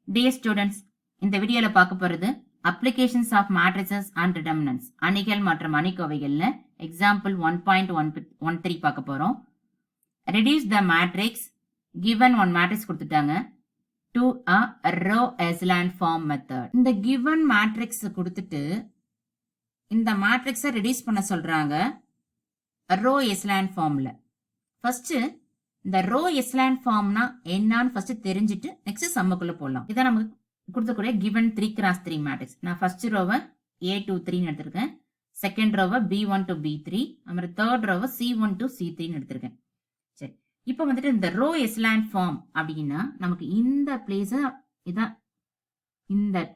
Dear students, இந்த வீடியோல பார்க்க போறது applications of matrices and determinants அணிகள் மற்றும் அணிக்கோவைகள்ல example 1.13 பார்க்க போறோம். Reduce the matrix given one matrix கொடுத்துட்டாங்க to a row echelon form method. இந்த given matrix கொடுத்துட்டு இந்த matrix reduce பண்ண சொல்றாங்க row echelon formல. First இந்த ரோ எஸ்லான் ஃபார்ம்னா என்னன்னு ஃபர்ஸ்ட் தெரிஞ்சுட்டு நெக்ஸ்ட் சம்முக்குள்ள போடலாம். இதான் நமக்கு கொடுத்தக்கூடிய கிவன் 3x3 மேட்ரிக்ஸ். நான் ஃபர்ஸ்ட் ரோவை A23 எடுத்திருக்கேன், செகண்ட் ரோவை B1 to B3, அப்புறம் தேர்ட் ரோவை C1 to C3 எடுத்திருக்கேன். சரி, இப்போ வந்துட்டு இந்த ரோ எஸ்லான் ஃபார்ம் அப்படின்னா நமக்கு இந்த பிளேஸ் இதான், இந்த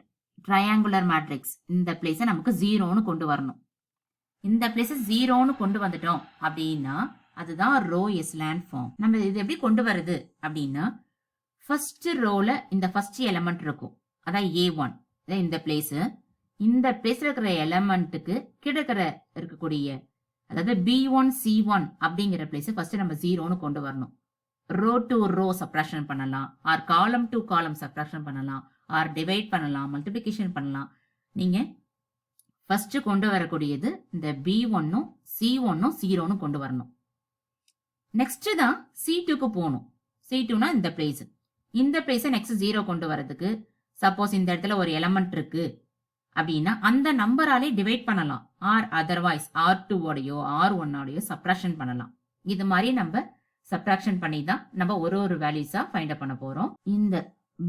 ட்ரையாங்குலர் மேட்ரிக்ஸ் இந்த பிளேஸ நமக்கு 0ன்னு கொண்டு வரணும். இந்த பிளேஸ 0ன்னு கொண்டு வந்துட்டோம் அப்படின்னா அதுதான் ரோ எஸ்லான் ஃபார்ம். நம்ம இது எப்படி கொண்டு வருது அப்படின்னா, ஃபர்ஸ்ட் ரோல இந்த ஃபர்ஸ்ட் எலமெண்ட் இருக்கும், அதான் A1, இந்த பிளேஸ். இந்த பிளேஸ்ல இருக்கிற எலமெண்ட்டுக்கு கிடைக்கிற இருக்கக்கூடிய, அதாவது B1 C1 அப்படிங்கிற பிளேஸ் ஃபர்ஸ்ட் நம்ம 0ன்னு கொண்டு வரணும். ரோ டு ரோ சப்ட்ராக்ஷன் பண்ணலாம், ஆர் காலம் டு காலம் சப்ட்ராக்ஷன் பண்ணலாம், ஆர் டிவைட் பண்ணலாம், மல்டிபிளிகேஷன் பண்ணலாம். நீங்க ஃபர்ஸ்ட் கொண்டு வரக்கூடியது இந்த B1ம் C1ம் 0ன்னு கொண்டு வரணும். நெக்ஸ்ட் தான் C2க்கு போகணும். C2னா இந்த பிளேஸ். இந்த பிளேஸை நெக்ஸ்ட் 0 கொண்டு வரதுக்கு, சப்போஸ் இந்த இடத்துல ஒரு எலமெண்ட் இருக்கு அப்படின்னா அந்த நம்பராலே டிவைட் பண்ணலாம், ஆர் அதர்வைஸ் R2 ஓடையோ R1 ஓடையோ சப்ட்ராக்ஷன் பண்ணலாம். இது மாதிரி நம்ம சப்ட்ராக்ஷன் பண்ணி தான் நம்ம ஒரு வேல்யூஸா ஃபைண்ட் அப் பண்ண போறோம். இந்த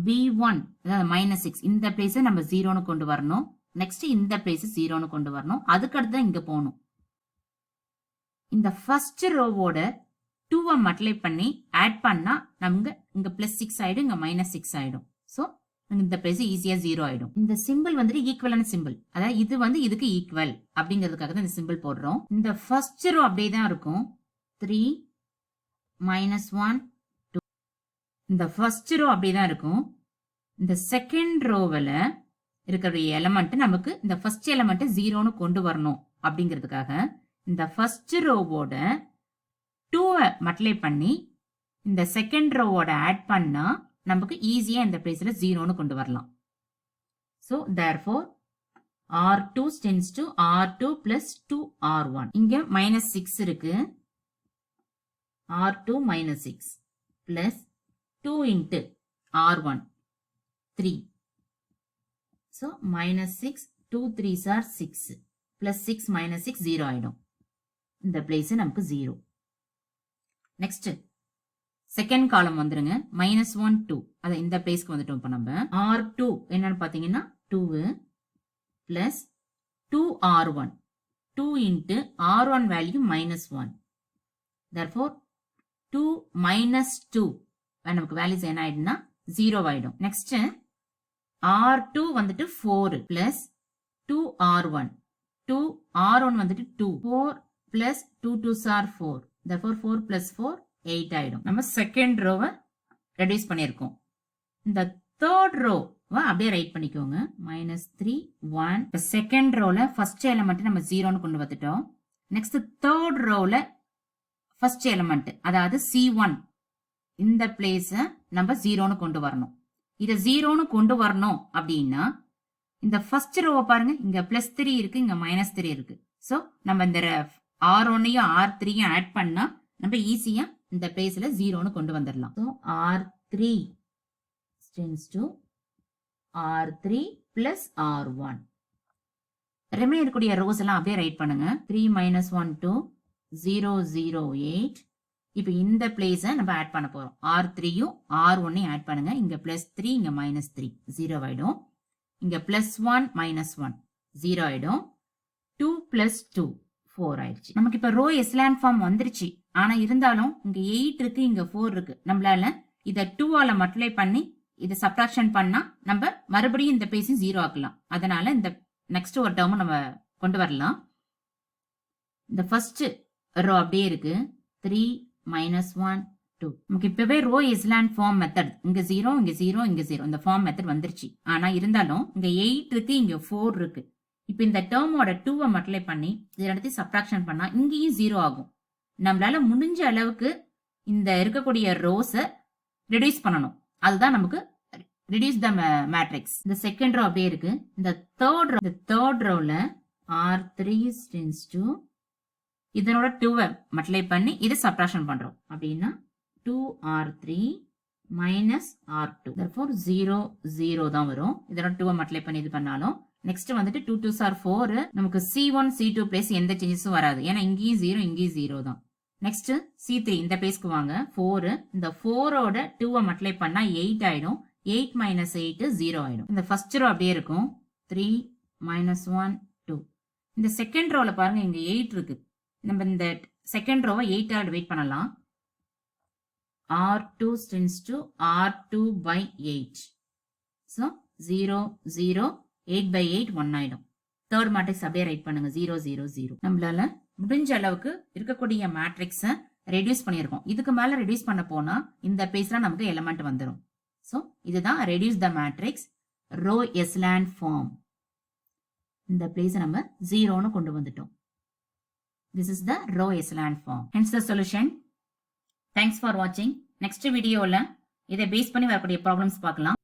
B1 அதாவது -6 இந்த பிளேஸை நம்ம 0ன்னு கொண்டு வரணும். நெக்ஸ்ட் இந்த பிளேஸ் 0ன்னு கொண்டு வரணும். அதுக்கு அடுத்து இங்க போகணும். இந்த ஃபர்ஸ்ட் ரோவோட 2 மல்டிப்ளை பண்ணி ஆட் பண்ணா நமக்கு இங்க +6 ஆயிடும், இங்க -6 ஆயிடும். சோ இந்த பிளேஸ் ஈஸியா 0 ஆயிடும். இந்த சிம்பிள் வந்துட்டு ஈக்குவலான சிம்பிள், அதாவது இது வந்து இதுக்கு ஈக்குவல் அப்படிங்கிறதுக்காக தான் இந்த சிம்பிள் போடுறோம். இந்த ஃபர்ஸ்ட் ரோ அப்படியே தான் இருக்கும், 3 -1 2. இந்த ஃபர்ஸ்ட் ரோ அப்படியே தான் இருக்கும். இந்த செகண்ட் ரோவில் இருக்கிற எலமெண்ட் நமக்கு இந்த ஃபர்ஸ்ட் எலமெண்ட் 0ன்னு கொண்டு வரணும் அப்படிங்கிறதுக்காக இந்த ஃபர்ஸ்ட் ரோவோட 2 மல்டிப்ளை பண்ணி இந்த செகண்ட் ரோவோட ஆட் பண்ணா நமக்கு ஈஸியா இந்த பிளேஸ்ல 0ன்னு கொண்டு வரலாம். So therefore R2 tends to R2 plus 2R1. இங்க -6 இருக்கு, R2 -6 plus 2 into R1 3. So -6 2 3s are 6 plus 6 -6 0 ஆயிடும். இந்த பிளேஸ் நமக்கு 0. நெக்ஸ்ட் செகண்ட் காலம் வந்துருங்க, -1 2, அத இந்த பிளேஸ்க்கு வந்துட்டோம். இப்ப நம்ம R2 என்னன்னு பாத்தீங்கன்னா 2 plus 2R1 2 into R1 value -1. therefore 2 -2 நமக்கு வேல்யூஸ் என்ன ஆயிடும்னா 0 ஆயிடும். நெக்ஸ்ட் R2 வந்துட்டு 4 பிளஸ் 2R1 2R1 வந்துட்டு 2 4 plus 2 2s are 4. therefore 4 plus 4 8 ஆயிடும். நம்ம செகண்ட் ரோவை ரெடியூஸ் பண்ணியிருக்கோம். இந்த தேர்ட் ரோவை அப்படியே ரைட் பண்ணிக்கோங்க, -3 1. செகண்ட் ரோல ஃபர்ஸ்ட் எலிமெண்ட் நம்ம 0ன்னு கொண்டு வந்துட்டோம். நெக்ஸ்ட் தேர்ட் ரோல ஃபர்ஸ்ட் எலிமெண்ட் அதாவது C1 இந்த பிளேஸ நம்ம 0ன்னு கொண்டு வரணும். இதை 0ன்னு கொண்டு வரணும் அப்படின்னா இந்த ஃபர்ஸ்ட் ரோவை பாருங்க, இங்க +3 இருக்கு, இங்க -3 இருக்கு. சோ நம்ம இந்த R1யும் R3யும் ஆட் பண்ணா நம்ம ஈஸியா இந்த பிளேஸ்ல 0ன்னு கொண்டு வந்துடலாம். So R3 tends to R3 plus R1. Remain இருக்கக்கூடிய ரோஸ் எல்லாம் அப்படியே ரைட் பண்ணுங்க, 3 -1 2 0 0 8. இப்போ இந்த பிளேஸ நம்ம ஆட் பண்ண போறோம். R3யும் R1யும் ஆட் பண்ணுங்க, இங்க +3 இங்க -3 0 ஆயிடும், இங்க +1 -1 0 ஆயிடும், 2 plus 2 4 ஆயிடுச்சு. நமக்கு இப்ப ரோ எஸ்லான் ஃபார்ம் வந்துருச்சு. ஆனா இருந்தாலும் இங்க 8 இருக்கு, இங்க 4 இருக்கு. நம்மளால இத 2ஆல மல்டிப்ளை பண்ணி இத சப்ட்ராக்ஷன் பண்ணா நம்ம மறுபடியும் இந்த பிளேஸையும் 0 ஆக்கலாம். அதனால இந்த நெக்ஸ்ட் ஒரு டேர்ம் நம்ம கொண்டு வரலாம். இந்த ஃபர்ஸ்ட் ரோ அப்படியே இருக்கு, 3 -1 2. நமக்கு இப்பவே ரோ எஸ்லான் ஃபார்ம் மெத்தட், இங்க 0 இங்க 0 இங்க 0 இந்த ஃபார்ம் மெத்தட் வந்துருச்சு. ஆனா இருந்தாலும் இங்க 8 இருக்கு, இங்க 4 இருக்கு. இப்ப இந்த டேர்மோட 2 மல்டிப்ளை பண்ணி இதை எடுத்து சப்ட்ராக்ஷன் பண்ணா இங்கேயும் 0 ஆகும். நம்மளால முடிஞ்ச அளவுக்கு இந்த இருக்கக்கூடிய ரோஸை ரெடியூஸ் பண்ணணும். அதுதான் நமக்கு reduce the matrix. இந்த second row அப்படியே இருக்கு. இந்த third rowல R3 tends to இதனோட 2 மல்டிப்ளை பண்ணி இது subtraction பண்றோம். அப்படின்னா 2R3 minus R2. therefore 0 0 தான் வரும். இதனோட 2 மல்டிப்ளை பண்ணி இது பண்ணாலும் நெக்ஸ்ட் வந்துட்டு 2 2s are 4. நமக்கு C1 C2 பிளேஸ் எந்த சேஞ்சஸும் வராது. ஏன்னா இங்கேயும் 0 இங்கேயும் 0 தான். நெக்ஸ்ட் C3 இந்த பிளேஸ்க்கு வாங்க 4. இந்த 4ஓட 2 மல்டிப்ளை பண்ணா 8 ஆயிடும். 8 minus 8 0 ஆயிடும். இந்த ஃபர்ஸ்ட் ரோ அப்படியே இருக்கும். 3 minus 1 2. இந்த செகண்ட் ரோல பாருங்க இங்க 8 இருக்கு. நம்ம இந்த செகண்ட் ரோவை 8 ஆல டிவைட் பண்ணலாம். R2 tends to R2 by 8. So 0 0 8 by 8 1 ஆயிடும். தேர்ட் மேட்ரிக்ஸ் அப்படியே ரைட் பண்ணுங்க 0 0 0. நம்மளால முடிஞ்ச அளவுக்கு இருக்கக்கூடிய மேட்ரிக்ஸை ரெடியூஸ் பண்ணியிருக்கோம். இதுக்கு மேல ரெடியூஸ் பண்ண போனா இந்த பிளேஸ்ல நமக்கு எலிமெண்ட் வந்துடும். ஸோ இதுதான் reduce the matrix row echelon form. இந்த பிளேஸ் நம்ம 0ன்னு கொண்டு வந்துட்டோம். This is the row echelon form. Hence the solution. Thanks for watching. Next videoல இதை பேஸ் பண்ணி வரக்கூடிய ப்ராப்ளம்ஸ் பார்க்கலாம்.